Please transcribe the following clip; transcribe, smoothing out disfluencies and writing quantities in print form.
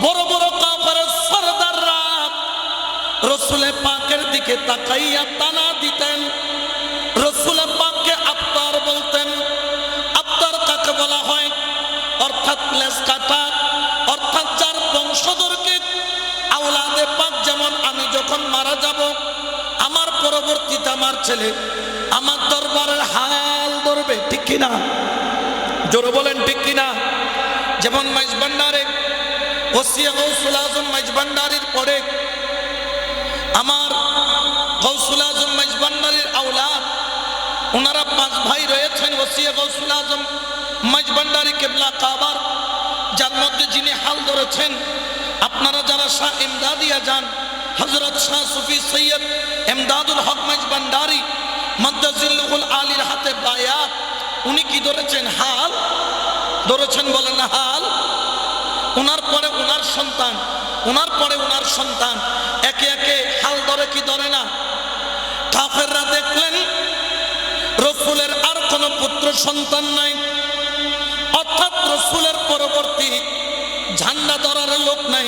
বড় বড় কাফেরের সরদাররা রসুলে পাকের দিকে তাকাইয়া তানা দিতেন। রসুলে পাককে আফতার বলতেন। আফতার কাকে বলা হয়? অর্থাৎ লেজ কাটা, অর্থাৎ যার বংশধরকে আওলাদে পাক, যেমন আমি যখন মারা যাব আমার পরবর্তীতে আমার ছেলে আমার দরবারের হাল ধরবে, ঠিক কিনা? জোরে বলেন ঠিক কিনা? যেমন মাইজভান্ডারে ওসিয়া গৌসুল আজম মাইজভান্ডারির পরে আমার গৌসুল আজম মাইজভান্ডারির আওলাদ, ওনারা 5 ভাই রয়েছেন। ওসিয়া গৌসুল আজম মাইজভান্ডারি কেবলা কাবার, যার মধ্যে যিনি হাল ধরেছেন, আপনারা যারা শাহ ইমদাদিয়া যান, হযরত শাহ সুফি সৈয়দ ইমদাদুল হক মাইজভান্ডারি মাদ্দাজিল্লুহুল আলীর হাতে বায়াত, উনি কি ধরেছেন? হাল ধরেছেন, বলেন না হাল। ওনার পরে ওনার সন্তান, ওনার পরে ওনার সন্তান একে একে হাল ধরে কি ধরে না? কাফেররা দেখলেন রসুলের আর কোনো পুত্র সন্তান নাই, অর্থাৎ রসুলের পরবর্তী ঝান্ডা ধরার লোক নাই।